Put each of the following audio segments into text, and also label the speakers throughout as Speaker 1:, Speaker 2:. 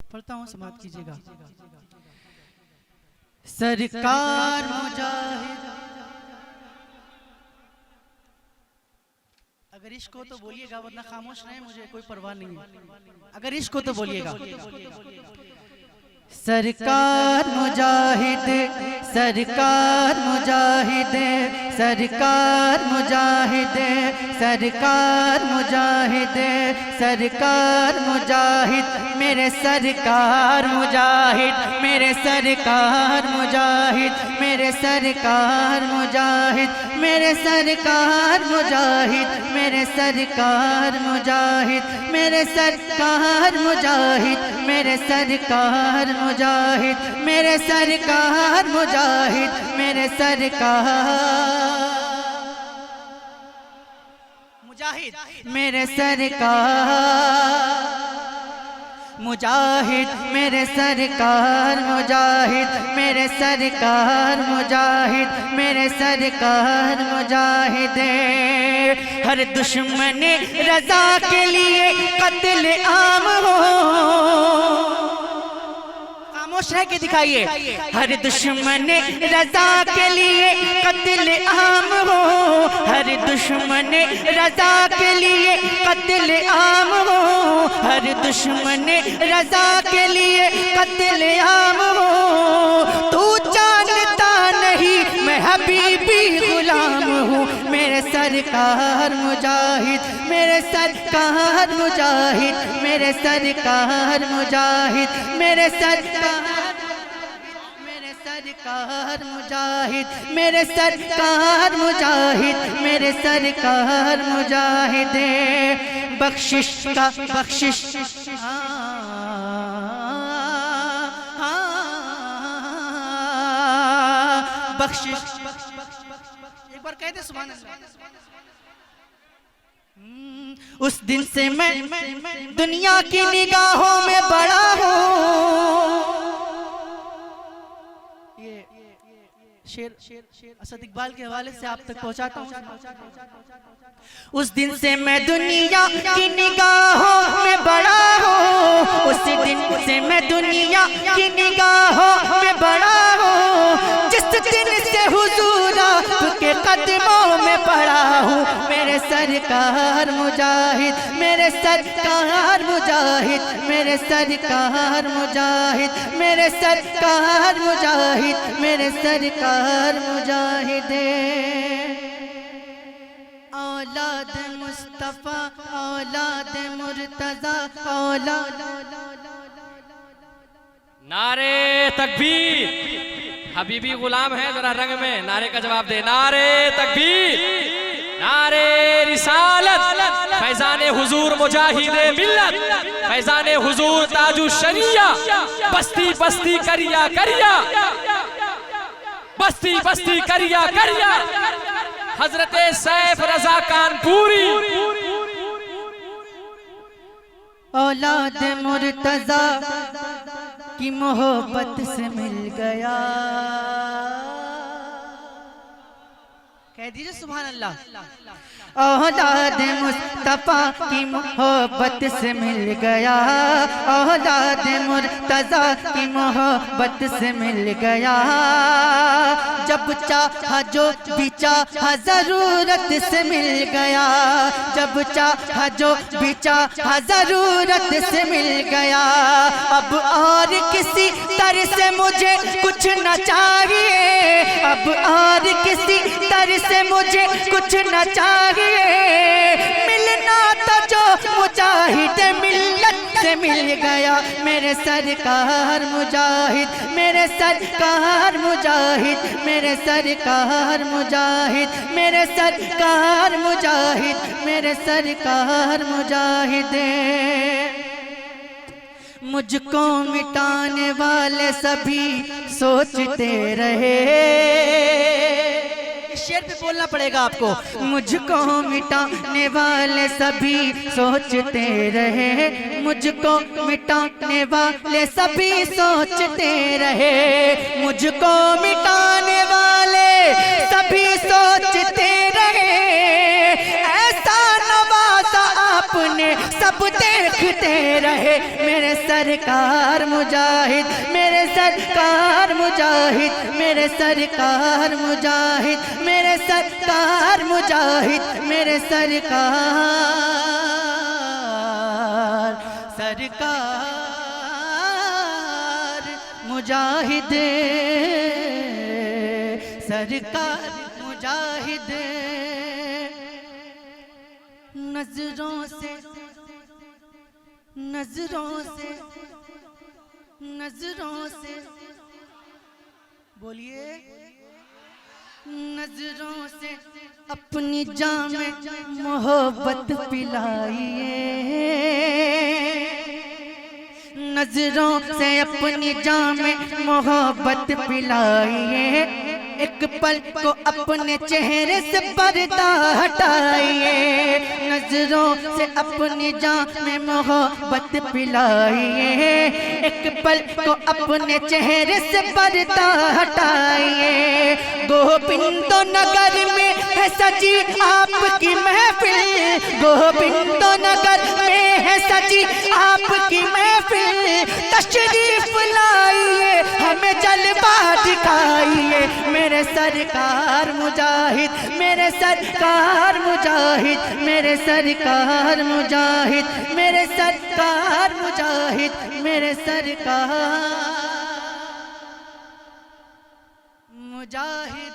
Speaker 1: पढ़ता हूँ, समाप्त कीजिएगा। सरकार मुजाहिद, अगर इश्क हो तो बोलिएगा, वरना खामोश रहे, मुझे कोई परवाह नहीं है। अगर इश्क हो तो बोलिएगा। सरकार मुजाहिद, सरकार मुजाहिद, सरकार मुजाहिद, सरकार मुजाहिद, सरकार मुजाहिद, मेरे सरकार मुजाहिद, मेरे सरकार मुजाहिद, मेरे सरकार मुजाहिद, मेरे सरकार मुजाहिद, मेरे सरकार मुजाहिद, मेरे सरकार मुजाहिद, मेरे सरकार मुजाहिद, मेरे सरकार मुजाहिद, मेरे सरकार मुजाहिद, मेरे सरकार मुजाहिद, मेरे सरकार मुजाहिद, मेरे सरकार मुजाहिद, मेरे सरकार मुजाहिद, हर दुश्मन रजा के लिए कत्ल आम हो, खामोश रह के दिखाइए, हर दुश्मन रजा के लिए कत्ल आम हो, हर दुश्मन रजा के लिए कत्ल आम हो, हर दुश्मन रजा के लिए कत्ल आम हो, तू जानता नहीं मैं हबीबी गुलाम हूँ, मेरे सरकार मुजाहिद, मेरे सरकार मुजाहिद, मेरे सरकार मुजाहिद, मेरे सरकार सरकार मुजाहिद, मेरे सरकार मुजाहिद, मेरे सरकार मुजाहिद, बख्शिश का बख्शिश, बख्शिश, एक बार कह दे सुभान अल्लाह। उस दिन से मैं दुनिया की निगाहों में बड़ा हूँ, शेर असद इकबाल के हवाले से आप तक पहुंचाता हूं। उस दिन से मैं दुनिया की निगाहों में बड़ा हूँ, उस दिन से मैं दुनिया की निगाहों में बड़ा हूँ, जिस दिन से हुजूर आपके कदमों में पड़ा हूँ, मेरे सरकार मुजाहिद, मेरे सरकार मुजाहिद, मेरे सरकार मुजाहिद, मेरे सरकार मुजाहिद, मेरे सरकार मुजाहिद, औलाद मुस्तफा, औलाद मुर्तजा, औलाद।
Speaker 2: नारे तकबीर, हबीबी गुलाम है, जरा रंग में नारे का जवाब दे। नारे तकबीर, नारे रिसालत, फैजाने हुजूर मुजाहिदे मिल्लत, फैजाने हुजूर ताजु शरिया, बस्ती बस्ती करिया करिया, बस्ती बस्ती करिया करिया, हजरते सैफ रजा कानपुरी,
Speaker 1: औलाद मुर्तजा की मोहब्बत से मिल गया, कह दीजिए सुभान अल्लाह। औलाद मुस्तफा की मोहब्बत से मिल गया, औलाद मुर्तजा की मोहब्बत से मिल गया, जब चाहा जो भी चाहा जरूरत से मिल गया, जब चाहा जो भी चाहा जरूरत से मिल गया, अब और किसी तरह से मुझे कुछ न चाहिए, अब और किसी तरह से मुझे कुछ न चाहिए, मिलना तो जो मुजाहिद मिल्लत से मिल गया, मेरे सरकार मुजाहिद, मेरे सरकार मुजाहिद, मेरे सरकार मुजाहिद, मेरे सरकार मुजाहिद, मेरे सरकार मुजाहिद, मुझको मिटाने वाले सभी सोचते रहे, शेर पे बोलना पड़ेगा आपको, मुझको मिटाने वाले सभी सोचते रहे, मुझको मिटाने वाले सभी सोचते रहे, मुझको मिटाने वाले सभी सोचते रहे, ऐसा नवाजा आपने सब देखते रहे मेरे सरकार मुजाहिद, मेरे सरकार मुजाहिद, मेरे सरकार मुजाहिद, मेरे सरकार मुजाहिद, मेरे सरकार सरकार मुजाहिद, सरकार मुजाहिद। नजरों से नजरों से नजरों से बोलिए, नजरों से अपनी जान में मोहब्बत पिलाइए, नजरों से अपनी जान में मोहब्बत पिलाइए, एक पल को अपने चेहरे से पर्दा हटाइए, नजरों से अपनी जान में मोहब्बत पिलाइए, एक पल को अपने चेहरे से पर्दा हटाइए। गोविंदो नगर में है सजी आपकी महफिल, गोविंदो नगर में है सजी आपकी महफिल, तशरीफ लाइए हमें जलवा दिखाइए, मेरे सरकार मुजाहिद, मेरे सरकार मुजाहिद, मेरे सरकार मुजाहिद, मेरे सरकार मुजाहिद, मेरे सरकार मुजाहिद,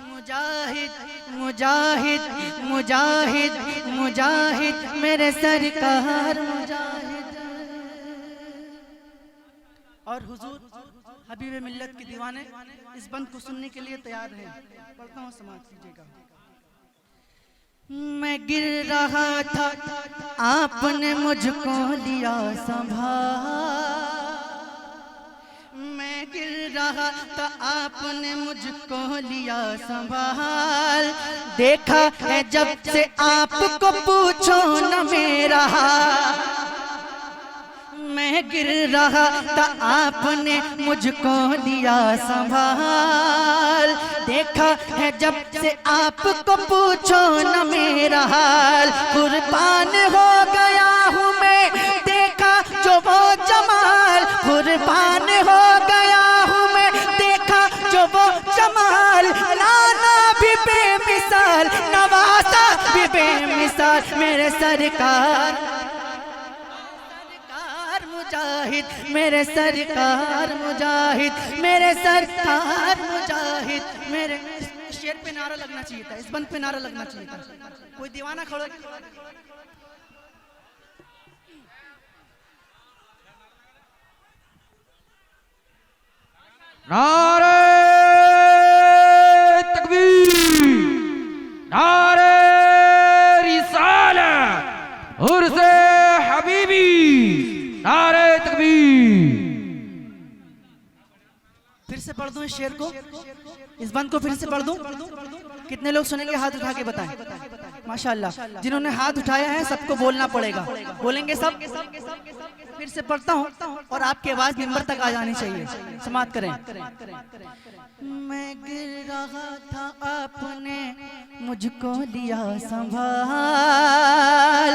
Speaker 1: मुजाहिद, मुजाहिद, मुजाहिद, मुजाहिद, मेरे सरकार मुजाहिद। और हुजूर हबीब मिल्लत के दीवाने इस बंद को सुनने के लिए तैयार हैं। पढ़ता हूँ, समाप्त कीजिएगा। मैं गिर रहा था आपने मुझको लिया संभाल, मैं गिर रहा था आपने मुझको लिया संभाल, देखा है जब से आपको पूछो न मेरा हाल, मैं गिर रहा था आपने मुझको लिया संभाल, देखा है जब से आपको पूछो न मेरा हाल, कुर्बान हो गया हूँ मैं देखा जो वो जमाल, कुर्बान हो गया हूँ मैं देखा जो वो जमाल, नाना भी बेमिसाल, नवासा भी बेमिसाल, मेरे सरकार मुजाहिद, मेरे सरकार मुजाहिद, मेरे सरकार मुजाहिद, मेरे। इस शेर पे नारा लगना चाहिए था, इस बंद पे नारा लगना चाहिए था। कोई दीवाना खड़ा
Speaker 3: नारे तकबीर, नारे रिसालत, उर्से हबीबी, नारे तकबीर।
Speaker 1: फिर से पढ़ दूं इस शेर को, इस बंद को फिर से पढ़ दूं? कितने लोग सुनेंगे हाथ उठा के बताएं। माशाअल्लाह, जिन्होंने हाथ उठाया है सबको बोलना पड़ेगा, बोलेंगे सब? फिर से पढ़ता हूँ और आपकी आवाज मिंबर तक आ जानी चाहिए। समाप्त करें। मैं गिर रहा था आपने मुझको लिया संभाल,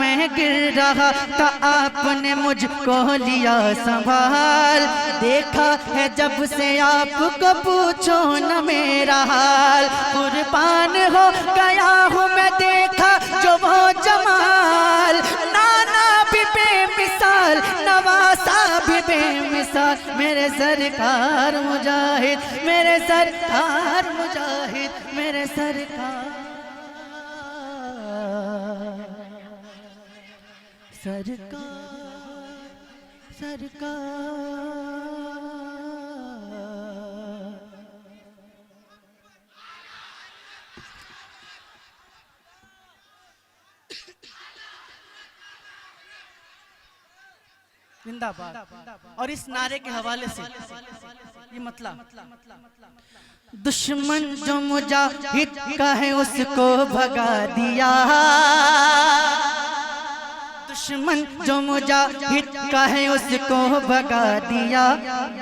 Speaker 1: मैं गिर रहा था आपने मुझको लिया संभाल, देखा है जब से आपको पूछो न मेरा हाल, कुर्बान हो गया हूँ मैं देखा जो वो जमाल, नाना भी बेमिसाल, नवासा भी बेमिसाल, मेरे सरकार मुजाहिद, मेरे सरकार मुजाहिद, मेरे सरकार सरकार सरकार। जिंदाबाद। और इस नारे के हवाले से ये मतलब, दुश्मन जो मुजाहिद का है उसको भगा दिया, दुश्मन जो मुजाहिद का है उसको भगा दिया,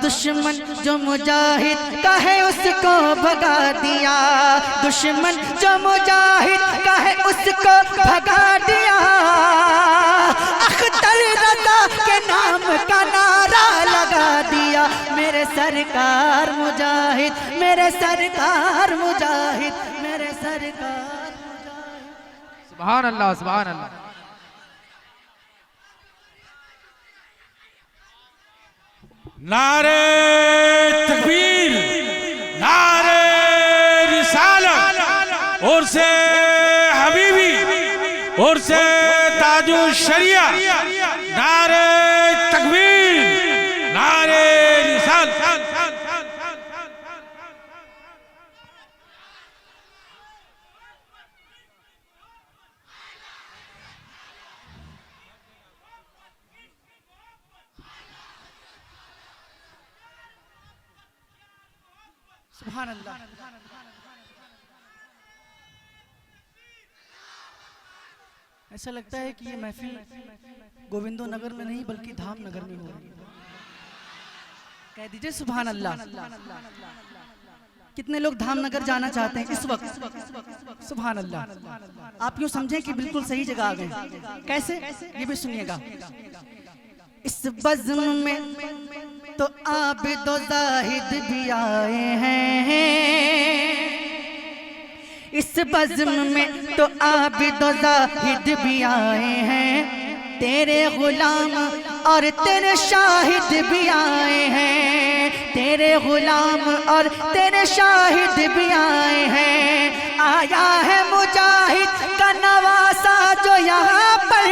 Speaker 1: दुश्मन जो मुजाहिद का है उसको भगा दिया, दुश्मन जो मुजाहिद का है उसको भगा दिया, सर रजा के नाम का नारा लगा दिया। मेरे सरकार मुजाहिद, मेरे सरकार मुजाहिद, मेरे सरकार मुजाहिद।
Speaker 3: सुभान अल्लाह, सुभान अल्लाह।
Speaker 4: नारे तकबीर, नारे रिसालत, और से हबीबी, और से ताजुल शरिया, नारे तकबीर, नारे रिसालत।
Speaker 1: सुभान अल्लाह। ऐसा लगता है कि ये महफिल गोविंदो नगर में नहीं बल्कि धाम नगर में हो रही है। कह दीजिए सुभान अल्लाह। कितने लोग धाम नगर जाना चाहते हैं इस वक्त? सुभान अल्लाह। आप यूं समझें कि बिल्कुल सही जगह आ गए। कैसे? ये भी सुनिएगा। इस बज़्म में तो आबिद व ज़ाहिद भी आए हैं, इस बज़्म में तो आबिद व ज़ाहिद भी आए हैं। तेरे गुलाम और तेरे शाहिद भी आए हैं, तेरे गुलाम और तेरे शाहिद भी आए हैं। आया है मुजाहिद का नवासा जो यहाँ पर,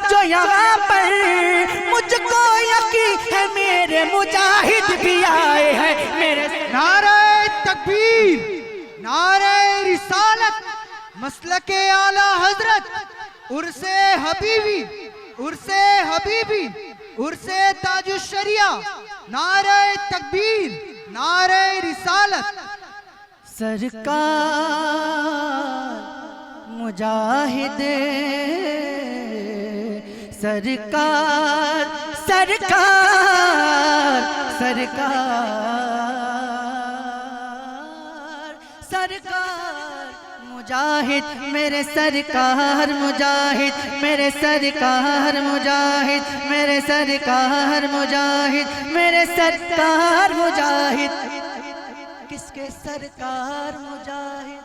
Speaker 1: जो यहाँ पर मुझको यकीन है मेरे मुजाहिद भी आए हैं। मेरे
Speaker 5: नारे तकबीर, नारे रिसालत, मसलके आला हजरत, उर्से हबीबी, उर्से हबीबी, उर्से ताजुल शरिया, नारे तकबीर, नारे रिसालत।
Speaker 1: सरकार मुजाहिद, सरकार सरकार सरकार सरकार मुजाहिद, मेरे सरकार मुजाहिद, मेरे सरकार मुजाहिद, मेरे सरकार मुजाहिद, मेरे सरकार मुजाहिद। किसके सरकार मुजाहिद,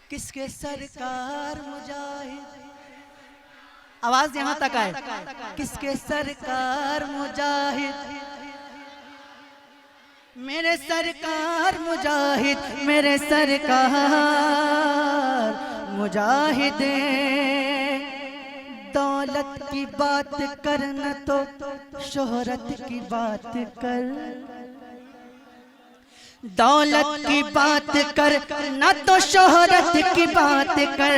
Speaker 1: किसके सरकार मुजाहिद? आवाज यहां तक आए। किसके सरकार मुजाहिद, मेरे सरकार मुजाहिद, मेरे सरकार मुजाहिद। दौलत की बात कर न तो शोहरत की बात कर, दौलत की बात कर न तो शोहरत की बात कर,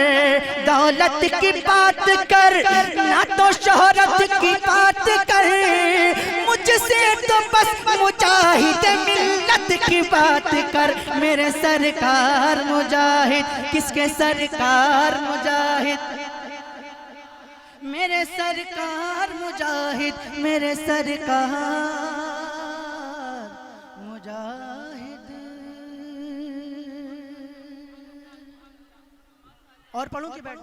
Speaker 1: दौलत की बात कर न तो शोहरत की बात कर। मुझसे तो बस मुजाहिद मिल्लत की बात कर। मेरे सरकार मुजाहिद, किसके सरकार मुजाहिद, मेरे सरकार मुजाहिद, मेरे सरकार मुजाहिद। और पढ़ूं कि बैठ?